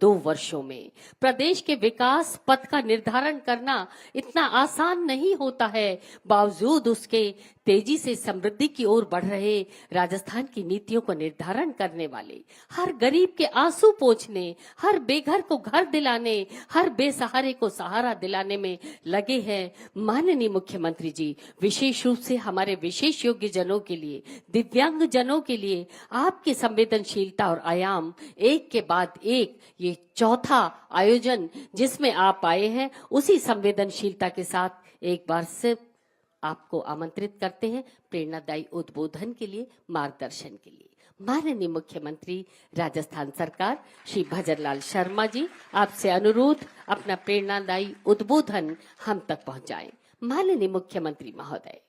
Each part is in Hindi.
2 वर्षों में प्रदेश के विकास पथ का निर्धारण करना इतना आसान नहीं होता है। बावजूद उसके तेजी से समृद्धि की ओर बढ़ रहे राजस्थान की नीतियों को निर्धारण करने वाले, हर गरीब के आंसू पोंछने, हर बेघर को घर दिलाने, हर बेसहारे को सहारा दिलाने में लगे हैं माननीय मुख्यमंत्री जी। विशेष रूप से हमारे विशेष योग्य जनों के लिए, दिव्यांग जनों के लिए आपकी संवेदनशीलता और आयाम, एक के बाद एक ये चौथा आयोजन जिसमें आप आए हैं, उसी संवेदनशीलता के साथ एक बार से आपको आमंत्रित करते हैं प्रेरणादायी उद्बोधन के लिए, मार्गदर्शन के लिए। माननीय मुख्यमंत्री राजस्थान सरकार श्री भजनलाल शर्मा जी, आपसे अनुरोध अपना प्रेरणादायी उद्बोधन हम तक पहुंचाएं। माननीय मुख्यमंत्री महोदय।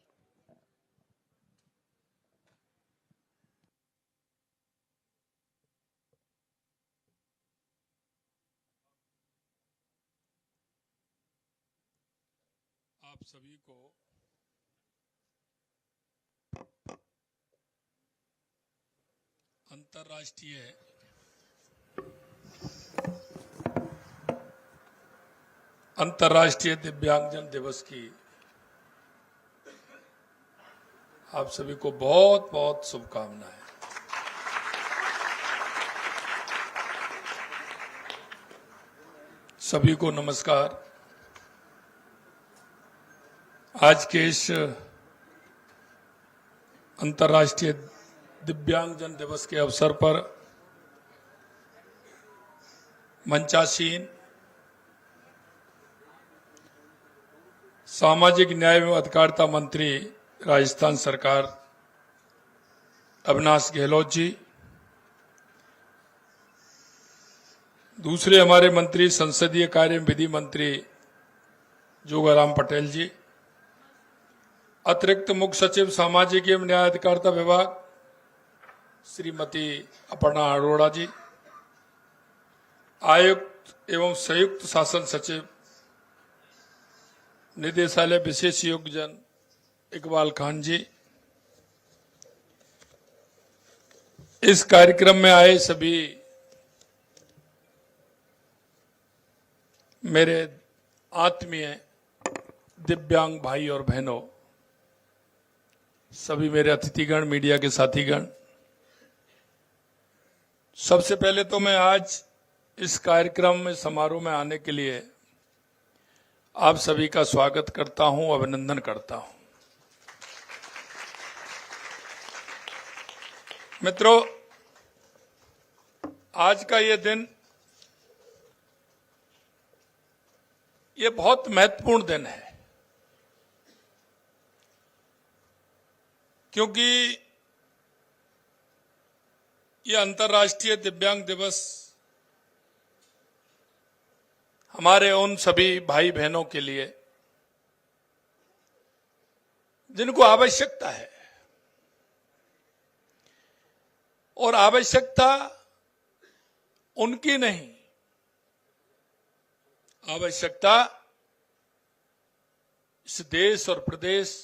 आप सभी को अंतर्राष्ट्रीय दिव्यांगजन दिवस की आप सभी को बहुत बहुत शुभकामनाएं। सभी को नमस्कार। आज के इस अंतर्राष्ट्रीय दिव्यांगजन दिवस के अवसर पर मंचासीन सामाजिक न्याय एवं अधिकारिता मंत्री राजस्थान सरकार अविनाश गहलोत जी, दूसरे हमारे मंत्री संसदीय कार्य एवं विधि मंत्री जोगाराम पटेल जी, अतिरिक्त मुख्य सचिव सामाजिक एवं न्याय अधिकारिता विभाग श्रीमती अपर्णा अरोड़ा जी, आयुक्त एवं संयुक्त शासन सचिव निदेशालय विशेष योग्यजन इकबाल खान जी, इस कार्यक्रम में आए सभी मेरे आत्मीय दिव्यांग भाई और बहनों, सभी मेरे अतिथिगण, मीडिया के साथीगण, सबसे पहले तो मैं आज इस कार्यक्रम में समारोह में आने के लिए आप सभी का स्वागत करता हूं, अभिनंदन करता हूं। मित्रों, आज का ये दिन ये बहुत महत्वपूर्ण दिन है, क्योंकि ये अंतर्राष्ट्रीय दिव्यांग दिवस हमारे उन सभी भाई बहनों के लिए जिनको आवश्यकता है, और आवश्यकता उनकी नहीं, आवश्यकता इस देश और प्रदेश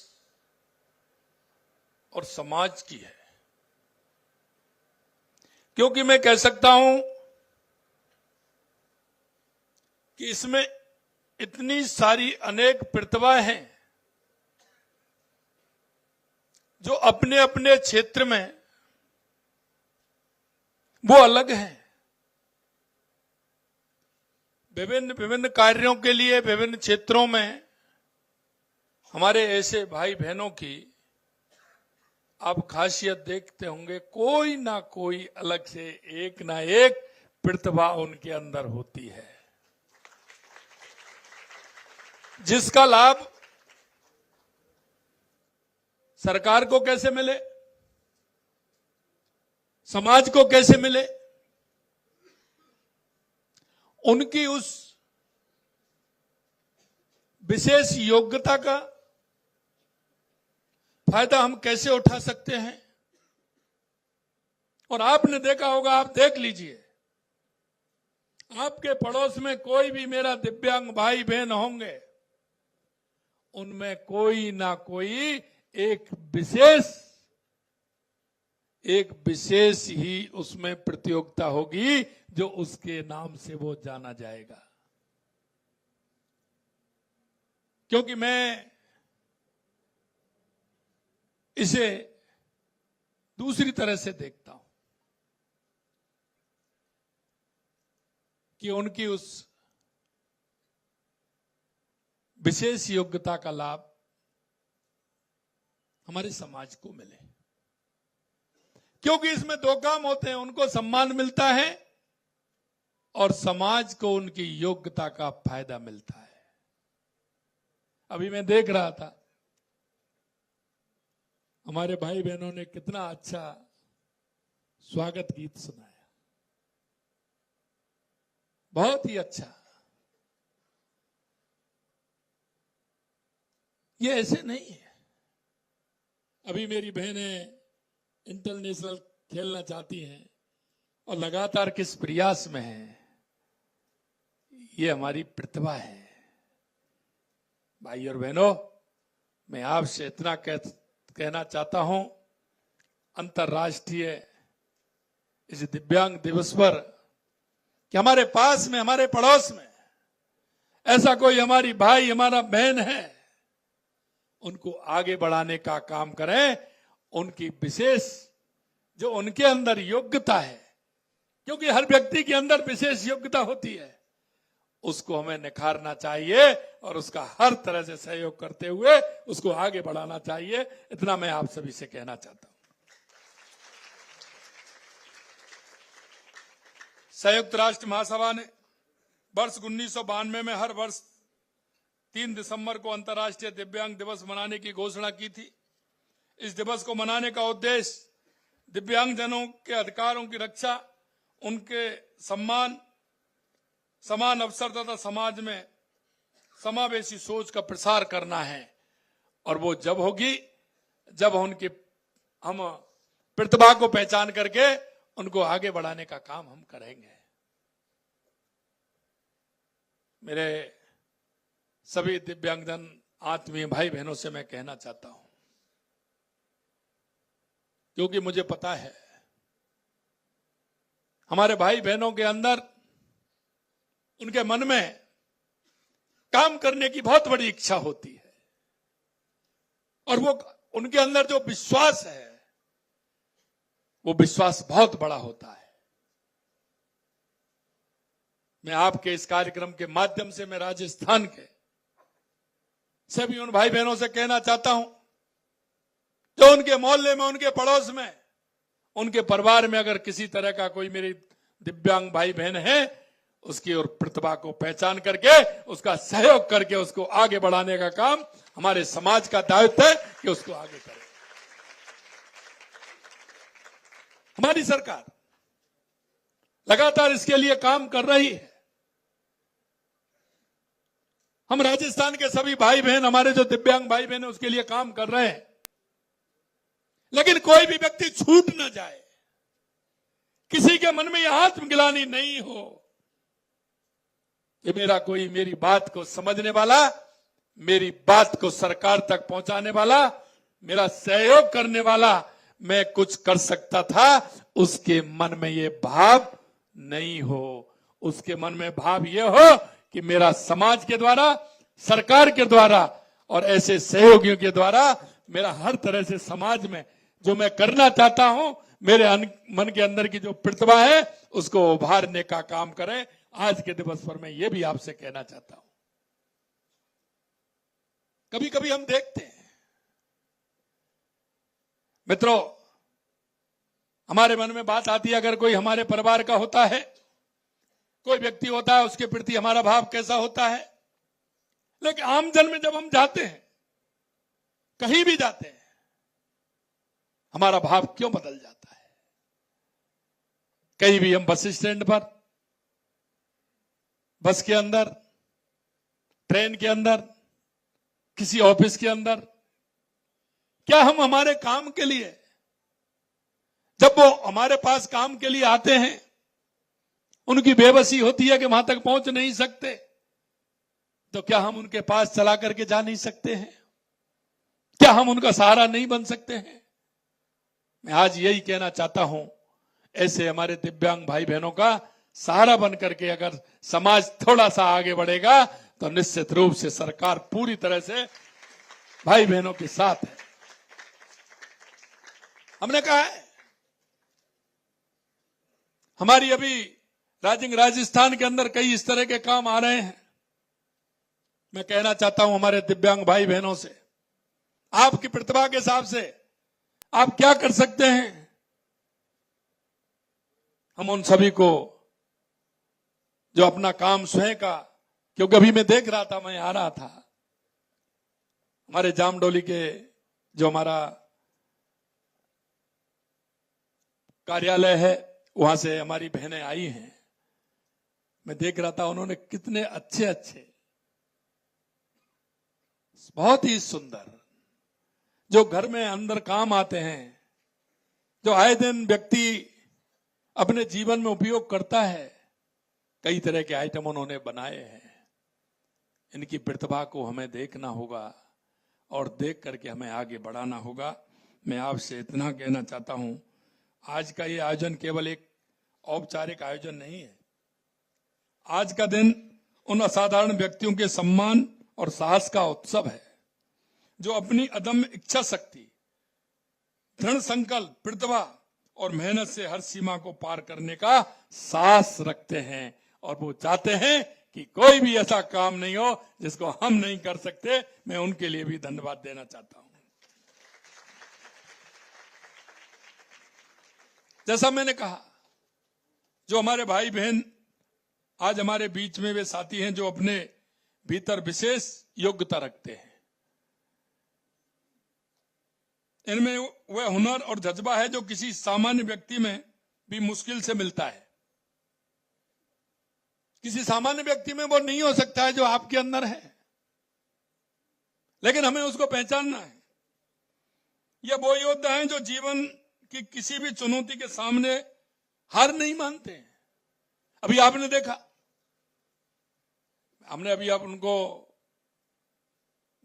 और समाज की है। क्योंकि मैं कह सकता हूं कि इसमें इतनी सारी अनेक प्रतिभाएं हैं जो अपने अपने क्षेत्र में वो अलग हैं। विभिन्न विभिन्न कार्यों के लिए विभिन्न क्षेत्रों में हमारे ऐसे भाई बहनों की आप खासियत देखते होंगे, कोई ना कोई अलग से एक ना एक प्रतिभा उनके अंदर होती है, जिसका लाभ सरकार को कैसे मिले, समाज को कैसे मिले, उनकी उस विशेष योग्यता का फायदा हम कैसे उठा सकते हैं। और आपने देखा होगा, आप देख लीजिए, आपके पड़ोस में कोई भी मेरा दिव्यांग भाई बहन होंगे, उनमें कोई ना कोई एक विशेष एक विशेष ही उसमें प्रतियोगिता होगी जो उसके नाम से वो जाना जाएगा। क्योंकि मैं इसे दूसरी तरह से देखता हूं कि उनकी उस विशेष योग्यता का लाभ हमारे समाज को मिले, क्योंकि इसमें दो काम होते हैं, उनको सम्मान मिलता है और समाज को उनकी योग्यता का फायदा मिलता है। अभी मैं देख रहा था हमारे भाई बहनों ने कितना अच्छा स्वागत गीत सुनाया, बहुत ही अच्छा। ये ऐसे नहीं है। अभी मेरी बहनें इंटरनेशनल खेलना चाहती हैं और लगातार किस प्रयास में है, ये हमारी प्रतिभा है। भाई और बहनों, मैं आपसे इतना कहना चाहता हूं, अंतर्राष्ट्रीय इस दिव्यांग दिवस पर कि हमारे पास में, हमारे पड़ोस में ऐसा कोई हमारी भाई, हमारा बहन है, उनको आगे बढ़ाने का काम करें। उनकी विशेष जो उनके अंदर योग्यता है, क्योंकि हर व्यक्ति के अंदर विशेष योग्यता होती है, उसको हमें निखारना चाहिए और उसका हर तरह से सहयोग करते हुए उसको आगे बढ़ाना चाहिए। इतना मैं आप सभी से कहना चाहता हूं। संयुक्त राष्ट्र महासभा ने वर्ष 1992 में हर वर्ष 3 दिसंबर को अंतर्राष्ट्रीय दिव्यांग दिवस मनाने की घोषणा की थी। इस दिवस को मनाने का उद्देश्य दिव्यांगजनों के अधिकारों की रक्षा, उनके सम्मान, समान अवसर तथा समाज में समावेशी सोच का प्रसार करना है। और वो जब होगी जब हम प्रतिभा को पहचान करके उनको आगे बढ़ाने का काम हम करेंगे। मेरे सभी दिव्यांगजन आत्मीय भाई बहनों से मैं कहना चाहता हूं, क्योंकि मुझे पता है हमारे भाई बहनों के अंदर, उनके मन में काम करने की बहुत बड़ी इच्छा होती है और वो उनके अंदर जो विश्वास है, वो विश्वास बहुत बड़ा होता है। मैं आपके इस कार्यक्रम के माध्यम से मैं राजस्थान के सभी उन भाई बहनों से कहना चाहता हूं जो उनके मोहल्ले में, उनके पड़ोस में, उनके परिवार में अगर किसी तरह का कोई मेरी दिव्यांग भाई बहन है, उसकी और प्रतिभा को पहचान करके उसका सहयोग करके उसको आगे बढ़ाने का काम हमारे समाज का दायित्व है कि उसको आगे करें। हमारी सरकार लगातार इसके लिए काम कर रही है। हम राजस्थान के सभी भाई बहन, हमारे जो दिव्यांग भाई बहन है, उसके लिए काम कर रहे हैं। लेकिन कोई भी व्यक्ति छूट न जाए, किसी के मन में यह आत्मग्लानि नहीं हो कि मेरी बात को समझने वाला, मेरी बात को सरकार तक पहुंचाने वाला, मेरा सहयोग करने वाला, मैं कुछ कर सकता था, उसके मन में ये भाव नहीं हो। उसके मन में भाव ये हो कि मेरा समाज के द्वारा, सरकार के द्वारा और ऐसे सहयोगियों के द्वारा मेरा हर तरह से समाज में जो मैं करना चाहता हूं, मेरे मन के अंदर की जो प्रतिभा है, उसको उभारने का काम करें। आज के दिवस पर मैं ये भी आपसे कहना चाहता हूं, कभी कभी हम देखते हैं मित्रों, हमारे मन में बात आती है, अगर कोई हमारे परिवार का होता है, कोई व्यक्ति होता है, उसके प्रति हमारा भाव कैसा होता है। लेकिन आमजन में जब हम जाते हैं, कहीं भी जाते हैं, हमारा भाव क्यों बदल जाता है। कहीं भी हम बस स्टैंड पर, बस के अंदर, ट्रेन के अंदर, किसी ऑफिस के अंदर, क्या हम हमारे काम के लिए, जब वो हमारे पास काम के लिए आते हैं, उनकी बेबसी होती है कि वहां तक पहुंच नहीं सकते, तो क्या हम उनके पास चला करके जा नहीं सकते हैं? क्या हम उनका सहारा नहीं बन सकते हैं? मैं आज यही कहना चाहता हूं, ऐसे हमारे दिव्यांग भाई बहनों का सहारा बन करके अगर समाज थोड़ा सा आगे बढ़ेगा तो निश्चित रूप से सरकार पूरी तरह से भाई बहनों के साथ है। हमने कहा है, हमारी अभी राजस्थान के अंदर कई इस तरह के काम आ रहे हैं। मैं कहना चाहता हूं हमारे दिव्यांग भाई बहनों से, आपकी प्रतिभा के हिसाब से आप क्या कर सकते हैं, हम उन सभी को जो अपना काम स्वयं का, क्योंकि अभी मैं देख रहा था, मैं आ रहा था, हमारे जामडोली के जो हमारा कार्यालय है वहां से हमारी बहनें आई हैं, मैं देख रहा था उन्होंने कितने अच्छे अच्छे, बहुत ही सुंदर, जो घर में अंदर काम आते हैं, जो आए दिन व्यक्ति अपने जीवन में उपयोग करता है, कई तरह के आइटम उन्होंने बनाए हैं। इनकी प्रतिभा को हमें देखना होगा और देख करके हमें आगे बढ़ाना होगा। मैं आपसे इतना कहना चाहता हूं, आज का ये आयोजन केवल एक औपचारिक आयोजन नहीं है। आज का दिन उन असाधारण व्यक्तियों के सम्मान और साहस का उत्सव है, जो अपनी अदम्य इच्छा शक्ति, दृढ़ संकल्प, प्रतिभा और मेहनत से हर सीमा को पार करने का साहस रखते हैं, और वो चाहते हैं कि कोई भी ऐसा काम नहीं हो जिसको हम नहीं कर सकते। मैं उनके लिए भी धन्यवाद देना चाहता हूं। जैसा मैंने कहा, जो हमारे भाई बहन आज हमारे बीच में वे साथी हैं जो अपने भीतर विशेष योग्यता रखते हैं, इनमें वह हुनर और जज्बा है जो किसी सामान्य व्यक्ति में भी मुश्किल से मिलता है। किसी सामान्य व्यक्ति में वो नहीं हो सकता है जो आपके अंदर है, लेकिन हमें उसको पहचानना है। ये वो योद्धा हैं जो जीवन की किसी भी चुनौती के सामने हार नहीं मानते हैं। अभी आपने देखा, हमने अभी आप उनको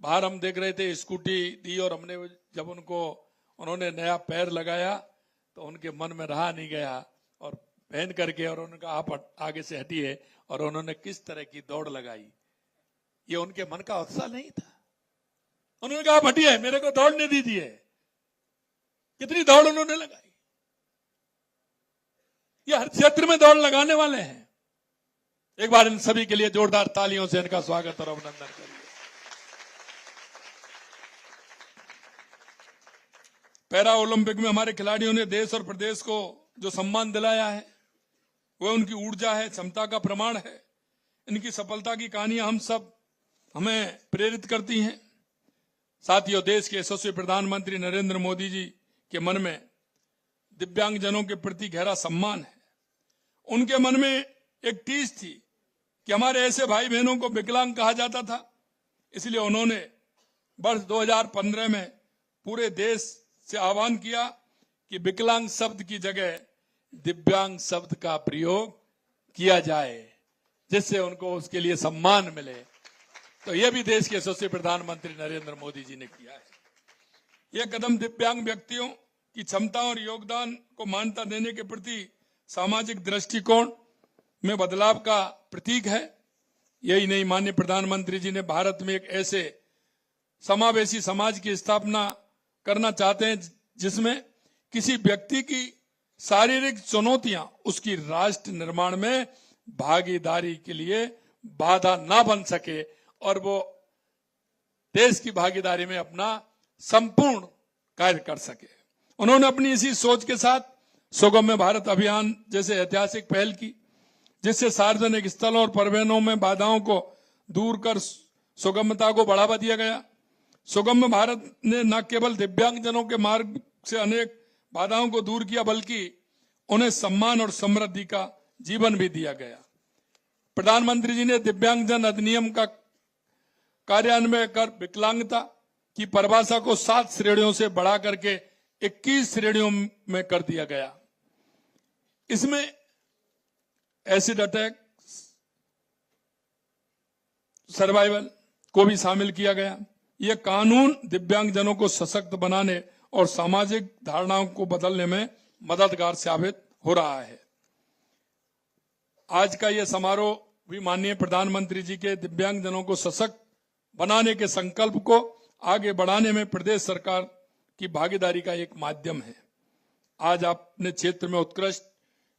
बाहर हम देख रहे थे, स्कूटी दी, और हमने जब उन्होंने नया पैर लगाया तो उनके मन में रहा नहीं गया, और पहन करके और उन्होंने कहा आप आगे से हटिए, और उन्होंने किस तरह की दौड़ लगाई। ये उनके मन का उत्साह नहीं था। उन्होंने कहा आप हटिए, मेरे को दौड़ने दीजिए। कितनी दौड़ उन्होंने लगाई। ये हर क्षेत्र में दौड़ लगाने वाले हैं। एक बार इन सभी के लिए जोरदार तालियों से इनका स्वागत और अभिनंदन करिए। पैरा ओलंपिक में हमारे खिलाड़ियों ने देश और प्रदेश को जो सम्मान दिलाया है, वह उनकी ऊर्जा है, क्षमता का प्रमाण है। इनकी सफलता की कहानियां हमें प्रेरित करती हैं। साथियों, देश के यशस्वी प्रधानमंत्री नरेंद्र मोदी जी के मन में दिव्यांगजनों के प्रति गहरा सम्मान है। उनके मन में एक टीस थी कि हमारे ऐसे भाई बहनों को विकलांग कहा जाता था, इसलिए उन्होंने वर्ष 2015 में पूरे देश से आह्वान किया कि विकलांग शब्द की जगह दिव्यांग शब्द का प्रयोग किया जाए, जिससे उनको उसके लिए सम्मान मिले। तो यह भी देश के यशस्वी प्रधानमंत्री नरेंद्र मोदी जी ने किया है। यह कदम दिव्यांग व्यक्तियों की क्षमता और योगदान को मान्यता देने के प्रति सामाजिक दृष्टिकोण में बदलाव का प्रतीक है। यही नहीं, माननीय प्रधानमंत्री जी ने भारत में एक ऐसे समावेशी समाज की स्थापना करना चाहते हैं जिसमें किसी व्यक्ति की शारीरिक चुनौतियां उसकी राष्ट्र निर्माण में भागीदारी के लिए बाधा ना बन सके, और वो देश की भागीदारी में अपना संपूर्ण कार्य कर सके। उन्होंने अपनी इसी सोच के साथ सुगम्य भारत अभियान जैसे ऐतिहासिक पहल की, जिससे सार्वजनिक स्थलों और परिवहनों में बाधाओं को दूर कर सुगमता को बढ़ावा दिया गया। सुगम्य भारत ने न केवल दिव्यांगजनों के मार्ग से अनेक बाधाओं को दूर किया, बल्कि उन्हें सम्मान और समृद्धि का जीवन भी दिया गया। प्रधानमंत्री जी ने दिव्यांगजन अधिनियम का कार्यान्वयन कर विकलांगता की परिभाषा को 7 श्रेणियों से बढ़ा करके 21 श्रेणियों में कर दिया गया। इसमें एसिड अटैक सर्वाइवल को भी शामिल किया गया। यह कानून दिव्यांगजनों को सशक्त बनाने और सामाजिक धारणाओं को बदलने में मददगार साबित हो रहा है। आज का यह समारोह भी माननीय प्रधानमंत्री जी के दिव्यांगजनों को सशक्त बनाने के संकल्प को आगे बढ़ाने में प्रदेश सरकार की भागीदारी का एक माध्यम है। आज अपने क्षेत्र में उत्कृष्ट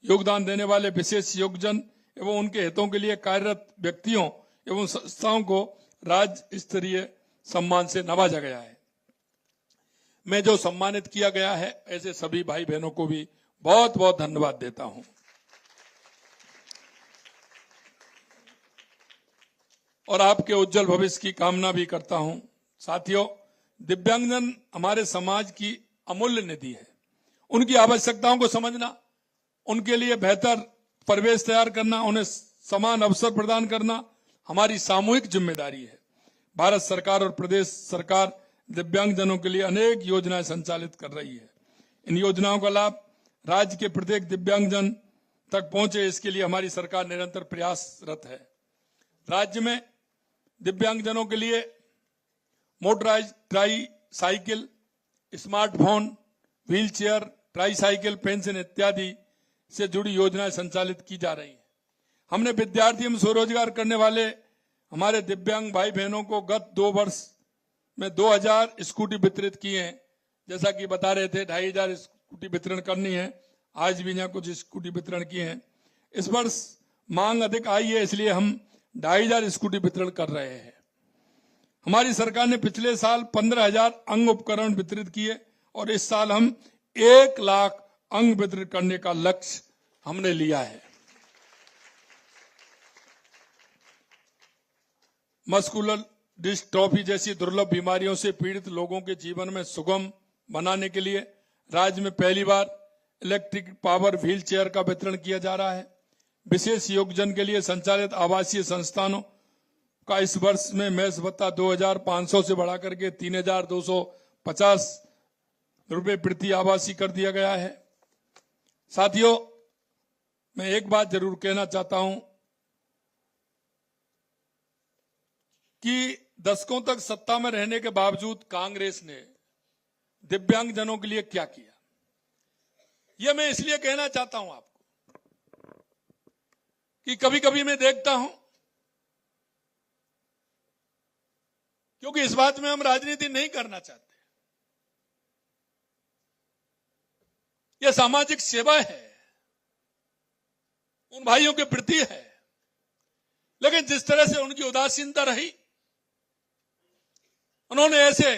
योगदान देने वाले विशेष योगजन एवं उनके हितों के लिए कार्यरत व्यक्तियों एवं संस्थाओं को राज्य स्तरीय सम्मान से नवाजा गया है। मैं जो सम्मानित किया गया है, ऐसे सभी भाई बहनों को भी बहुत बहुत धन्यवाद देता हूं। और आपके उज्जवल भविष्य की कामना भी करता हूं। साथियों, दिव्यांगजन हमारे समाज की अमूल्य निधि है। उनकी आवश्यकताओं को समझना, उनके लिए बेहतर परिवेश तैयार करना, उन्हें समान अवसर प्रदान करना हमारी सामूहिक जिम्मेदारी है। भारत सरकार और प्रदेश सरकार दिव्यांगजनों के लिए अनेक योजनाएं संचालित कर रही है। इन योजनाओं का लाभ राज्य के प्रत्येक दिव्यांगजन तक पहुंचे, इसके लिए हमारी सरकार निरंतर प्रयासरत है। राज्य में दिव्यांगजनों के लिए motorise try cycle, smartphone, wheel chair, try cycle, pension इत्यादि से जुड़ी योजनाएं संचालित की जा रही हैं। हमने विद्यार्थी एवं स्वरोजगार करने वाले हमारे दिव्यांग भाई बहनों को गत 2 वर्ष में 2000 स्कूटी वितरित किए हैं। जैसा कि बता रहे थे, 2500 स्कूटी वितरण करनी है। आज भी यहाँ कुछ स्कूटी वितरण किए हैं। इस वर्ष मांग अधिक आई है, इसलिए हम 2500 स्कूटी वितरण कर रहे हैं। हमारी सरकार ने पिछले साल 15,000 अंग उपकरण वितरित किए और इस साल हम 1 लाख अंग वितरित करने का लक्ष्य हमने लिया है। मस्कुलर डिस्ट्रॉफी जैसी दुर्लभ बीमारियों से पीड़ित लोगों के जीवन में सुगम बनाने के लिए राज्य में पहली बार इलेक्ट्रिक पावर व्हील चेयर का वितरण किया जा रहा है। विशेष योगजन के लिए संचालित आवासीय संस्थानों का इस वर्ष में मेस भत्ता 2,500 से बढ़ाकर के 3,250 रुपए प्रति आवासी कर दिया गया है। साथियों, मैं एक बात जरूर कहना चाहता हूं कि दशकों तक सत्ता में रहने के बावजूद कांग्रेस ने दिव्यांगजनों के लिए क्या किया, यह मैं इसलिए कहना चाहता हूं आपको कि कभी कभी मैं देखता हूं, क्योंकि इस बात में हम राजनीति नहीं करना चाहते, यह सामाजिक सेवा है, उन भाइयों के प्रति है। लेकिन जिस तरह से उनकी उदासीनता रही, उन्होंने ऐसे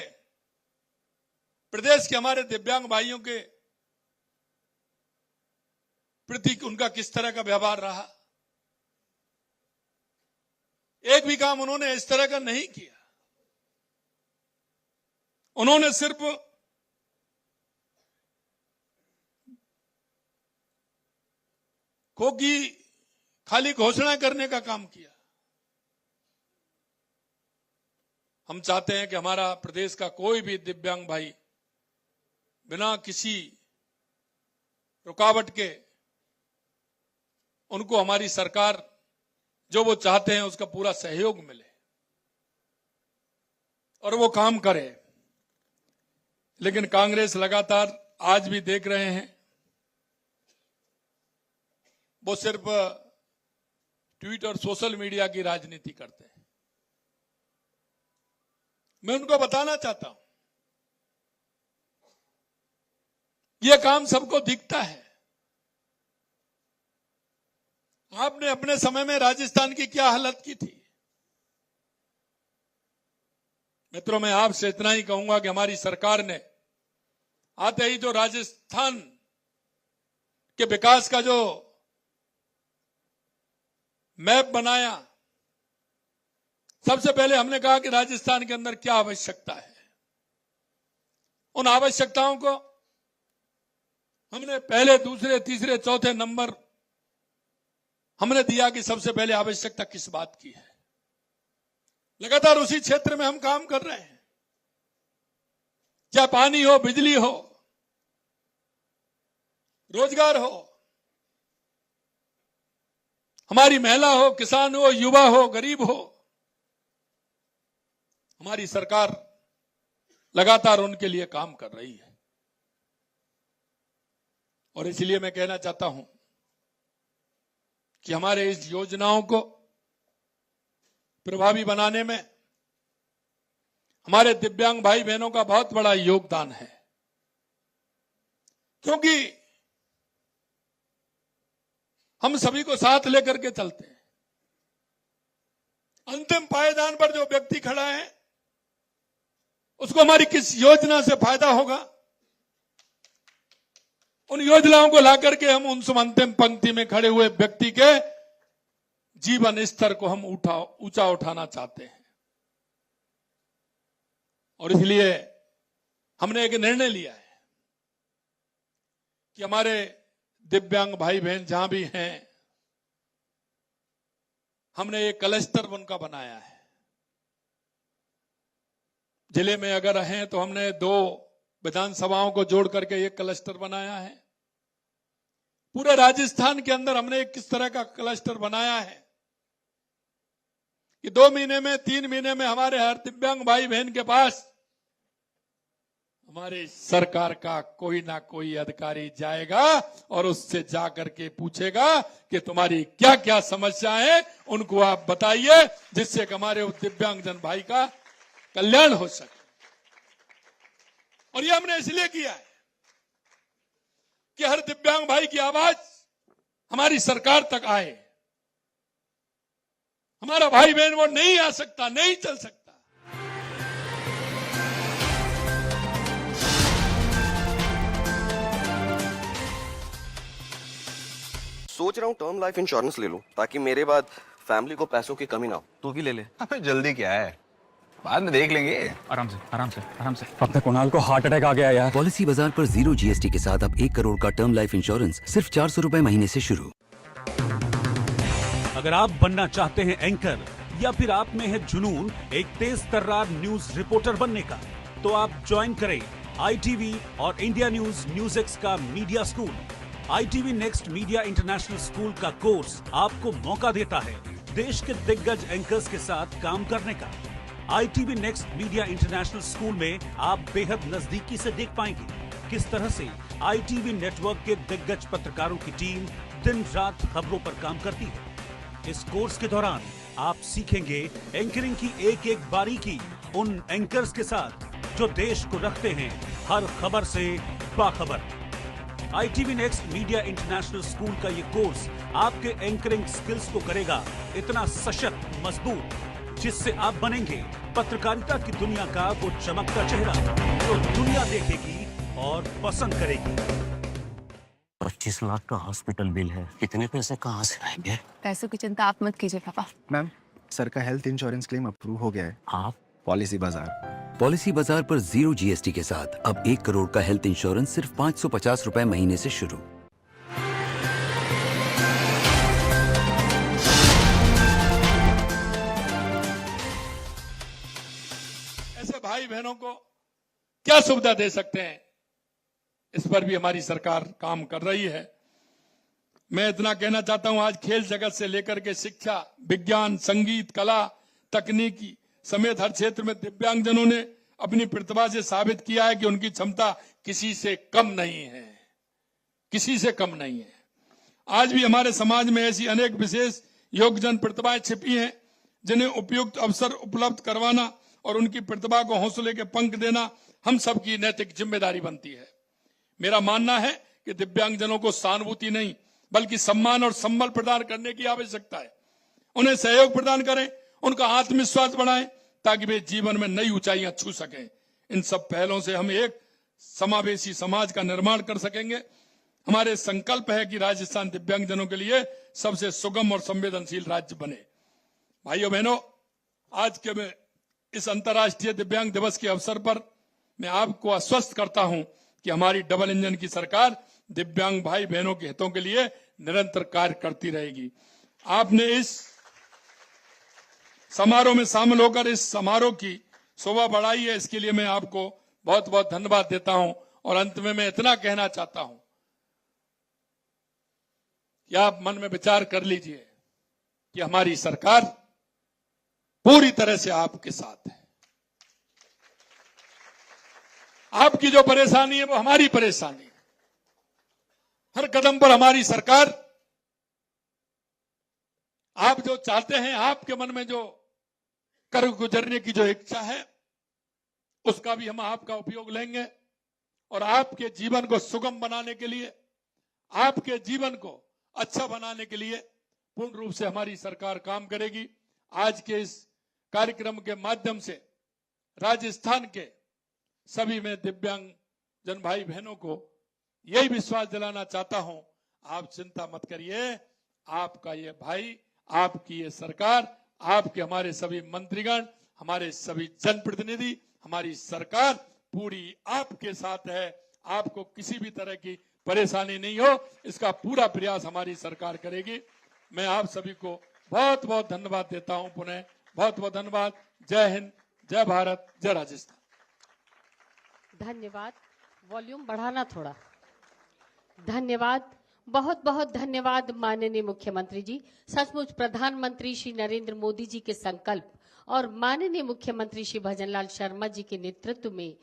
प्रदेश के हमारे दिव्यांग भाइयों के प्रति उनका किस तरह का व्यवहार रहा, एक भी काम उन्होंने इस तरह का नहीं किया। उन्होंने सिर्फ खोगी खाली घोषणा करने का काम किया। हम चाहते हैं कि हमारा प्रदेश का कोई भी दिव्यांग भाई बिना किसी रुकावट के उनको हमारी सरकार जो वो चाहते हैं उसका पूरा सहयोग मिले और वो काम करे। लेकिन कांग्रेस लगातार आज भी देख रहे हैं, वो सिर्फ ट्वीट और सोशल मीडिया की राजनीति करते हैं। मैं उनको बताना चाहता हूं, यह काम सबको दिखता है। आपने अपने समय में राजस्थान की क्या हालत की थी। मित्रों, मैं आपसे इतना ही कहूंगा कि हमारी सरकार ने आते ही जो राजस्थान के विकास का जो मैप बनाया, सबसे पहले हमने कहा कि राजस्थान के अंदर क्या आवश्यकता है। उन आवश्यकताओं को हमने पहले, दूसरे, तीसरे, चौथे नंबर हमने दिया कि सबसे पहले आवश्यकता किस बात की है। लगातार उसी क्षेत्र में हम काम कर रहे हैं, चाहे पानी हो, बिजली हो, रोजगार हो, हमारी महिला हो, किसान हो, युवा हो, गरीब हो। हमारी सरकार लगातार उनके लिए काम कर रही है। और इसलिए मैं कहना चाहता हूं कि हमारे इस योजनाओं को प्रभावी बनाने में हमारे दिव्यांग भाई बहनों का बहुत बड़ा योगदान है, क्योंकि हम सभी को साथ लेकर के चलते हैं। अंतिम पायदान पर जो व्यक्ति खड़ा है उसको हमारी किस योजना से फायदा होगा, उन योजनाओं को लाकर के हम उन अंतिम पंक्ति में खड़े हुए व्यक्ति के जीवन स्तर को हम ऊंचा उठाना चाहते हैं। और इसलिए हमने एक निर्णय लिया है कि हमारे दिव्यांग भाई बहन जहां भी हैं, हमने एक क्लस्टर उनका बनाया है। जिले में अगर हैं तो हमने 2 विधानसभाओं को जोड़ करके एक क्लस्टर बनाया है। पूरे राजस्थान के अंदर हमने एक किस तरह का क्लस्टर बनाया है कि 2 महीने में 3 महीने में हमारे हर दिव्यांग भाई बहन के पास हमारी सरकार का कोई ना कोई अधिकारी जाएगा और उससे जाकर के पूछेगा कि तुम्हारी क्या क्या समस्या है, उनको आप बताइए, जिससे कि हमारे दिव्यांगजन भाई का कल्याण हो सके। और ये हमने इसलिए किया है कि हर दिव्यांग भाई की आवाज हमारी सरकार तक आए। हमारा भाई बहन वो नहीं आ सकता, नहीं चल सकता। सोच रहा हूँ टर्म लाइफ इंश्योरेंस ले लूं ताकि मेरे बाद फैमिली को पैसों की कमी ना हो। तू भी ले ले। अबे जल्दी क्या है, बाद में देख लेंगे। आराम से आराम से आराम से। अपने कुणाल को हार्ट अटैक आ गया यार। पॉलिसी बाजार पर 0 GST के साथ अब 1 करोड़ का टर्म लाइफ इंश्योरेंस सिर्फ 400 रुपए महीने से शुरू। अगर आप बनना चाहते हैं एंकर या फिर आप में है जुनून एक तेज तर्रार न्यूज रिपोर्टर बनने का, तो आप ज्वाइन करें ITV और इंडिया न्यूज एक्स का media school. ITV next media international school का कोर्स आपको मौका देता है देश के दिग्गज एंकर्स के साथ काम करने का। ITV next media international school में आप बेहद नजदीकी से देख पाएंगे किस तरह से ITV नेटवर्क के दिग्गज पत्रकारों की टीम दिन रात खबरों पर काम करती है। इस कोर्स के दौरान आप सीखेंगे एंकरिंग की एक एक बारीकी उन एंकर्स के साथ जो देश को रखते हैं हर खबर से बाखबर। ITV next media international school का ये कोर्स आपके एंकरिंग स्किल्स को करेगा इतना सशक्त, मजबूत, जिससे आप बनेंगे पत्रकारिता की दुनिया का वो चमकता चेहरा जो दुनिया देखेगी और पसंद करेगी। 25 लाख का हॉस्पिटल बिल है, इतने पैसे कहाँ से आएंगे? पैसों की चिंता आप मत कीजिए पापा। मैम, सर का हेल्थ इंश्योरेंस क्लेम अप्रूव हो गया है। आप पॉलिसी बाजार पॉलिसी बाजार पर 0 GST के साथ अब 1 करोड़ का हेल्थ इंश्योरेंस सिर्फ 550 रुपए महीने से शुरू। ऐसे भाई बहनों को क्या सुविधा दे सकते हैं, इस पर भी हमारी सरकार काम कर रही है। मैं इतना कहना चाहता हूं, आज खेल जगत से लेकर के शिक्षा, विज्ञान, संगीत, कला, तकनीकी समेत हर क्षेत्र में दिव्यांगजनों ने अपनी प्रतिभा से साबित किया है कि उनकी क्षमता किसी से कम नहीं है, किसी से कम नहीं है। आज भी हमारे समाज में ऐसी अनेक विशेष योगजन प्रतिभाएं छिपी हैं जिन्हें उपयुक्त अवसर उपलब्ध करवाना और उनकी प्रतिभा को हौसले के पंख देना हम सबकी नैतिक जिम्मेदारी बनती है। मेरा मानना है कि दिव्यांगजनों को सहानुभूति नहीं बल्कि सम्मान और संबल प्रदान करने की आवश्यकता है। उन्हें सहयोग प्रदान करें, उनका आत्मविश्वास बढ़ाएं ताकि वे जीवन में नई ऊंचाइयां छू सकें। इन सब पहलों से हम एक समावेशी समाज का निर्माण कर सकेंगे। हमारे संकल्प है कि राजस्थान दिव्यांगजनों के लिए सबसे सुगम और संवेदनशील राज्य बने। भाइयों बहनों, आज के इस अंतर्राष्ट्रीय दिव्यांग दिवस के अवसर पर मैं आपको आश्वस्त करता हूं कि हमारी डबल इंजन की सरकार दिव्यांग भाई बहनों के हितों के लिए निरंतर कार्य करती रहेगी। आपने इस समारोह में शामिल होकर इस समारोह की शोभा बढ़ाई है, इसके लिए मैं आपको बहुत बहुत धन्यवाद देता हूं। और अंत में मैं इतना कहना चाहता हूं कि आप मन में विचार कर लीजिए कि हमारी सरकार पूरी तरह से आपके साथ है। आपकी जो परेशानी है वो हमारी परेशानी है। हर कदम पर हमारी सरकार, आप जो चाहते हैं, आपके मन में जो कर गुजरने की जो इच्छा है, उसका भी हम आपका उपयोग लेंगे और आपके जीवन को सुगम बनाने के लिए, आपके जीवन को अच्छा बनाने के लिए पूर्ण रूप से हमारी सरकार काम करेगी। आज के इस कार्यक्रम के माध्यम से राजस्थान के सभी मैं दिव्यांग जन भाई बहनों को यही विश्वास दिलाना चाहता हूं, आप चिंता मत करिए, आपका ये भाई, आपकी ये सरकार, आपके हमारे सभी मंत्रीगण, हमारे सभी जनप्रतिनिधि, हमारी सरकार पूरी आपके साथ है। आपको किसी भी तरह की परेशानी नहीं हो, इसका पूरा प्रयास हमारी सरकार करेगी। मैं आप सभी को बहुत बहुत धन्यवाद देता हूं, पुनः बहुत बहुत धन्यवाद। जय हिंद, जय भारत, जय राजस्थान। धन्यवाद। वॉल्यूम बढ़ाना थोड़ा। धन्यवाद, बहुत बहुत धन्यवाद माननीय मुख्यमंत्री जी। सचमुच प्रधानमंत्री श्री नरेंद्र मोदी जी के संकल्प और माननीय मुख्यमंत्री श्री भजनलाल शर्मा जी के नेतृत्व में